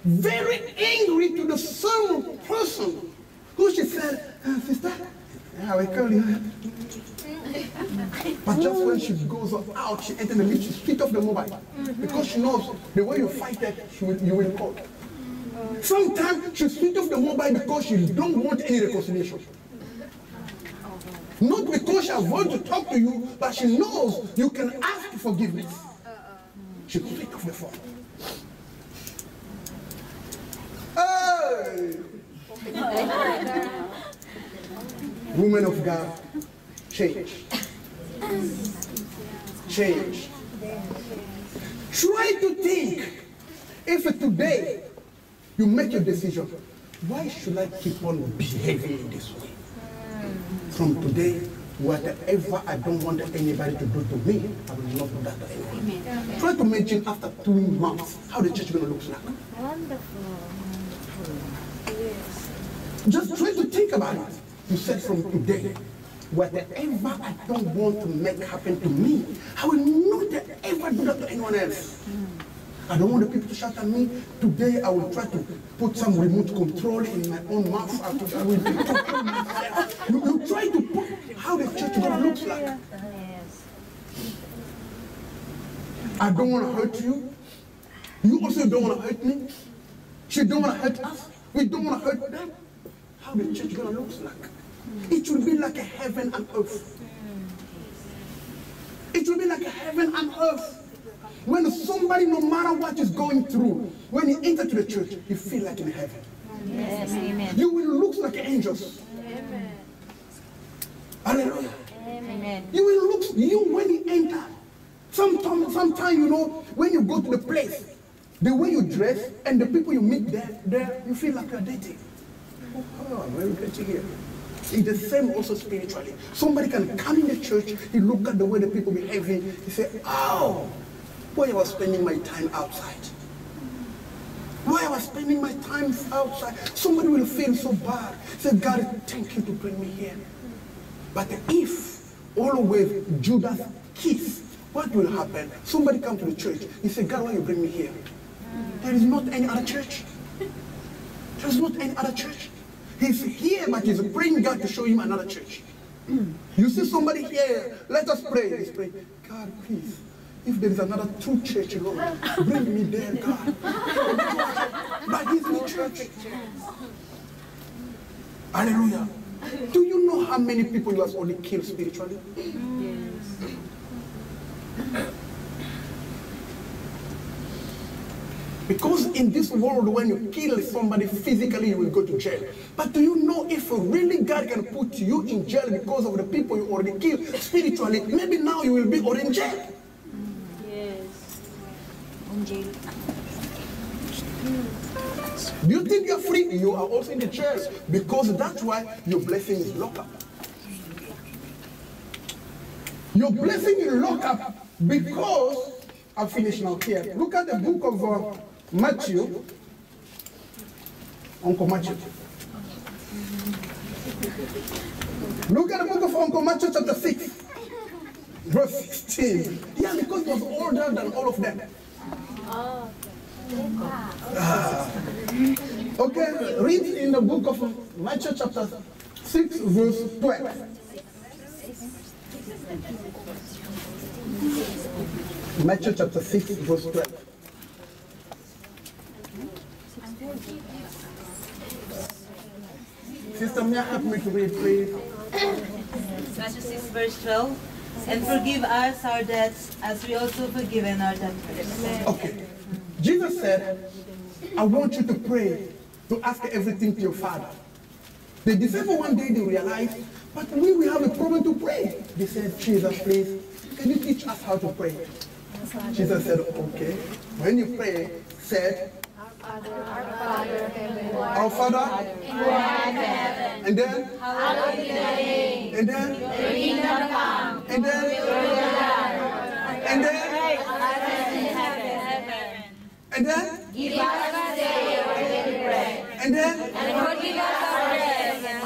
Very angry to the same person who she said, sister, I will call you. But just when she goes out, she enters the lift, she switches off the mobile. Because she knows the way you fight that, you will call. Sometimes she switches off the mobile because she don't want any reconciliation. Not because she wants to talk to you, but she knows you can ask for forgiveness. She switches off the phone. Hey! Women of God, change. Change. Try to think, if today you make your decision, why should I keep on behaving in this way? From today, whatever I don't want anybody to do to me, I will not do that to anyone. Try to imagine after 2 months how the church is going to look like. Wonderful. Yes. Just try to think about it. You said from today, whatever I don't want to make happen to me, I will not ever do that to anyone else. I don't want the people to shout at me. Today I will try to put some remote control in my own mouth. I will control myself. You try to put how the church is going to look like. I don't want to hurt you. You also don't want to hurt me. She don't want to hurt us. We don't want to hurt them. How the church is going to look like? It will be like a heaven and earth. It will be like a heaven and earth. When somebody, no matter what is going through, when you enter to the church, you feel like in heaven. Yes, amen. You will look like angels. Amen. Hallelujah. Amen. You will look, when you enter. Sometimes, you know, when you go to the place, the way you dress and the people you meet there, you feel like you're dating. Oh, why are we dating here? It's the same also spiritually. Somebody can come in the church, he look at the way the people behaving, he say, oh, why I was spending my time outside? Why I was spending my time outside? Somebody will feel so bad. Say, God, thank you to bring me here. But if always Judas kiss, what will happen? Somebody come to the church, he say, God, why you bring me here? There is not any other church. There is not any other church. He's here, but he's praying God to show him another church. You see somebody here, let us pray. Let's pray. God, please, if there is another true church, Lord, bring me there, God. But he's the church. Hallelujah. Do you know how many people you have already killed spiritually? Yes. Because in this world, when you kill somebody physically, you will go to jail. But do you know if really God can put you in jail because of the people you already killed spiritually, maybe now you will be already in jail. Yes. In jail. Do you think you're free? You are also in the church because that's why your blessing is locked up. Your blessing is locked up because, I'll finish now here. Look at the book of Matthew. Uncle Matthew. Look at the book of Uncle Matthew chapter 6. Verse 16. Yeah, because it was older than all of them. Okay, read in the book of Matthew chapter 6 verse 12. Matthew chapter 6, verse 12. Sister Mia, help me to read, please. Matthew 6, verse 12. And forgive us our debts as we also forgiven our debtors. Okay. Jesus said, I want you to pray, to ask everything to your Father. The disciples one day they realized, but we have a problem to pray. They said, Jesus, please, can you teach us how to pray? Jesus said, okay. When you pray, said, Our Father, and then, and then, and then, and then, and then, Give us this day our daily bread, and then, and forgive us our debts against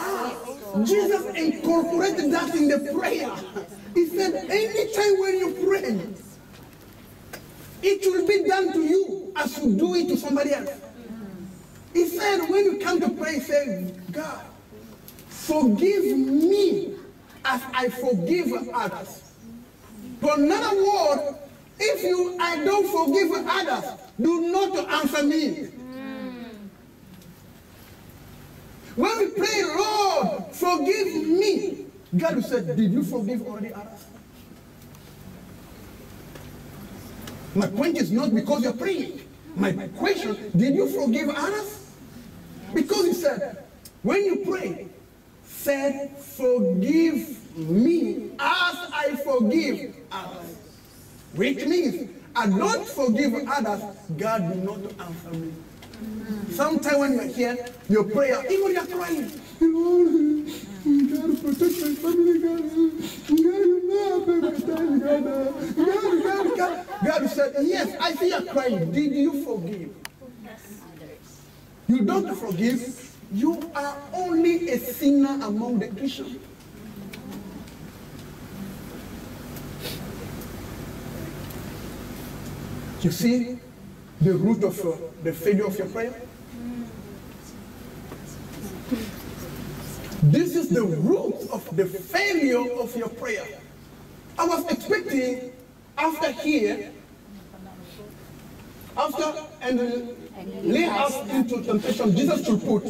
us. Jesus incorporated that in the prayer. He said, anytime when you pray, it will be done to you as you do it to somebody else. He said, when you come to pray, say, God, forgive me as I forgive others. But another word, if I don't forgive others, do not answer me. When we pray, Lord, forgive me, God will say, did you forgive already others? My point is not because you're praying. My question, did you forgive others? Because he said, when you pray, said, forgive me as I forgive others. Which means, I don't forgive others, God will not answer me. Sometimes when you're here, your prayer, even you're crying, God protect my family, God said, yes, I see you crying. Did you forgive? You don't forgive, you are only a sinner among the Christians. You see the root of the failure of your prayer? This is the root of the failure of your prayer. I was expecting after here, and lay us into temptation, Jesus should put,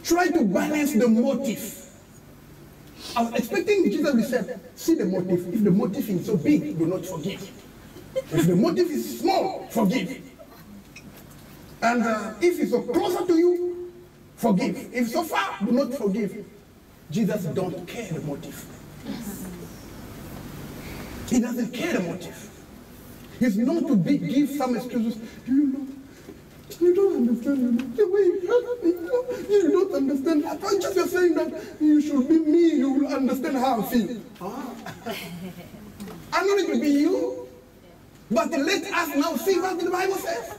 try to balance the motive. I was expecting Jesus to say, see the motive. If the motive is so big, do not forgive. If the motive is small, forgive. And if it's so closer to you, forgive. If so far, do not forgive. Jesus don't care the motive. He doesn't care the motive. He's not to give some excuses. You don't understand the way you hurt me. You don't understand. I'm just saying that you should be me. You will understand how I feel. I'm not going to be you. But let us now see what the Bible says.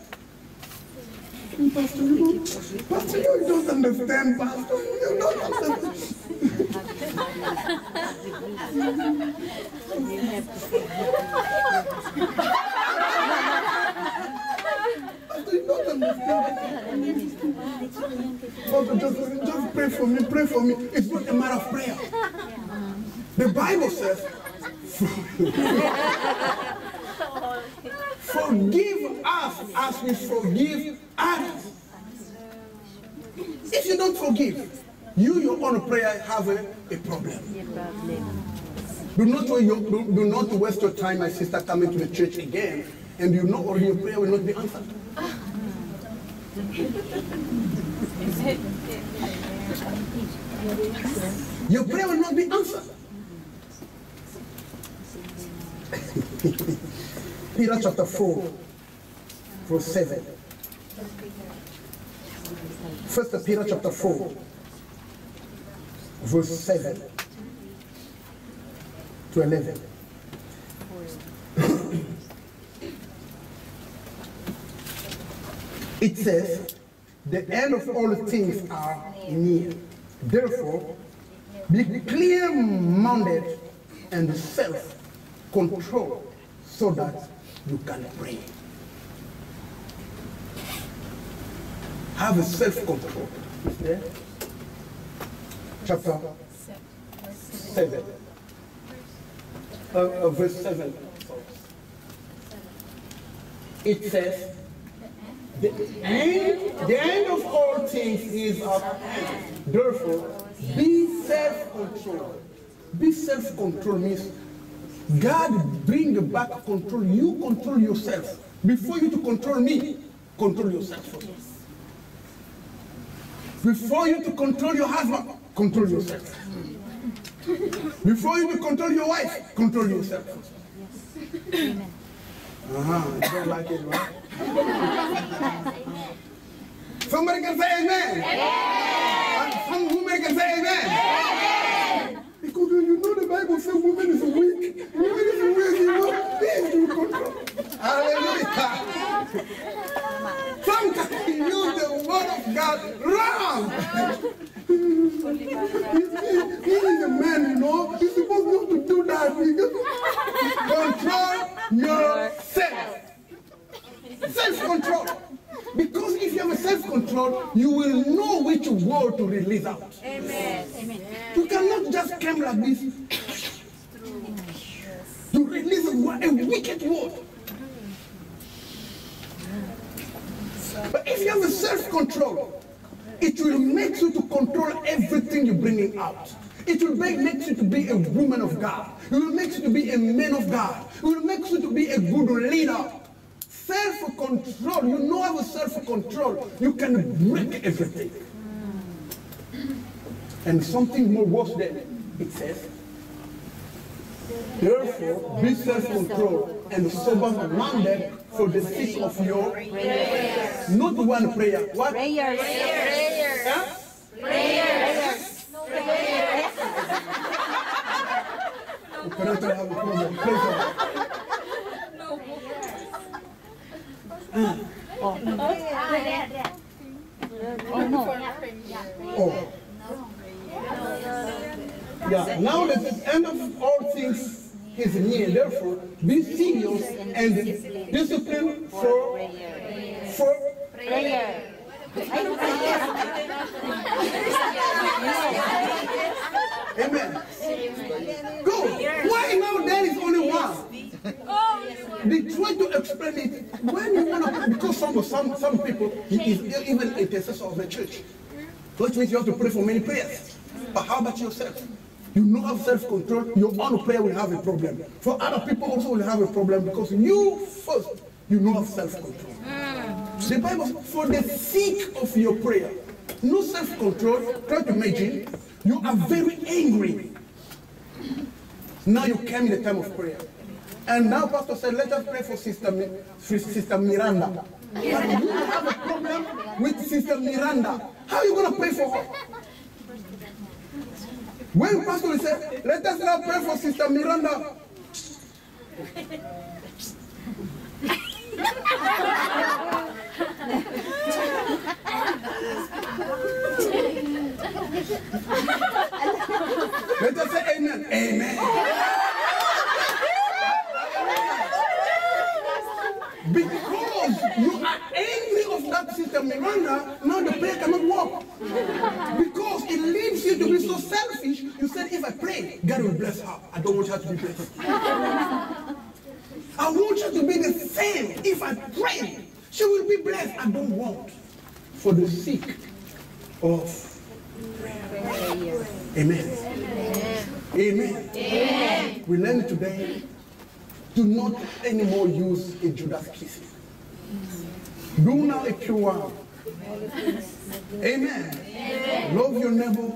Pastor, you don't understand, Pastor. You don't understand. Pastor, you don't understand. Pastor, just pray for me, pray for me. It's not a matter of prayer. The Bible says, forgive us as we forgive others. If you don't forgive, your own prayer have a problem. Do not waste your time, my sister, coming to the church again, and you know or your prayer will not be answered. Your prayer will not be answered. Peter chapter 4, verse 7. 1 Peter chapter 4, verse 7 to 11. It says, the end of all things are near. Therefore, be clear-minded and self-controlled so that you can pray. Have a self-control. Is there? Chapter 7. verse 7. It says, the end of all things is at hand. Therefore, be self-controlled. Be self-control means God bring back control. You control yourself. Before you to control me, control yourself first. Before you to control your husband, control yourself. Before you to control your wife, control yourself first. You don't like it, right? Somebody can say amen. Amen. Some women can say amen. Amen. Because you know the Bible says woman is weak. Woman is weak, you know. Please do control. Hallelujah. Sometimes you use the word of God wrong. He is a man, you know. He's supposed not to do that. Control yourself. Self-control. Because if you have a self-control, you will know which word to release out. Amen. You cannot just come like this to release a wicked word. But if you have a self-control, it will make you to control everything you're bringing out. It will make you to be a woman of God. It will make you to be a man of God. It will make you to be a good leader. Self-control, you know how self-control, you can break everything. And something more worse than it says, therefore, be self-controlled and sober-minded for the sake of your prayers. Not one prayer. What? Prayers. Prayers. Huh? Prayers. Prayers. Operator have a problem. Pray for her. Yeah, now that the end of all things is near, therefore, be serious and disciplined for prayer. Amen. Good. Why now there is only one? They try to explain it when you want to, because some people, he is even an intercessor of the church. Which means you have to pray for many prayers. But how about yourself? You know have self-control, your own prayer will have a problem. For other people also will have a problem because you first, you know have self-control. The Bible says, for the sake of your prayer, no self-control, try to imagine, you are very angry. Now you came in the time of prayer. And now Pastor said, let us pray for Sister Miranda. But you have a problem with Sister Miranda. How are you going to pray for her? When Pastor will say, let us now pray for Sister Miranda. Let us say amen. Amen. Because you are angry of that Sister Miranda, now the prayer cannot work. Because it leads you to be so selfish. You said, if I pray, God will bless her. I don't want her to be blessed. I want her to be the same. If I pray, she will be blessed. I don't want. For the sake of prayer. Amen. Amen. Amen. We learn today, do not anymore use a Judas kiss. Do now a pure one. Amen. Amen. Love your neighbor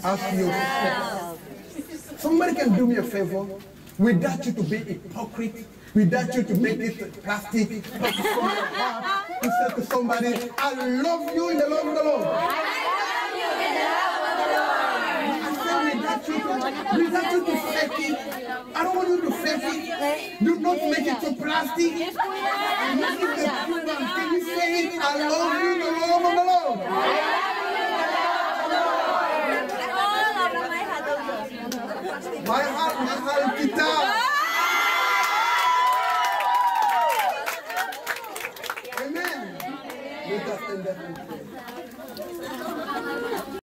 as yourself. Somebody can do me a favor without you to be hypocrite, without you to make it plastic. You say to somebody, I love you in the love of the Lord. Without you to fake it. I don't want you to fake it. Do not make it too plastic. Can you say it? I love you in the love of the Lord. My heart, kitab. Amen. Let us stand up and pray.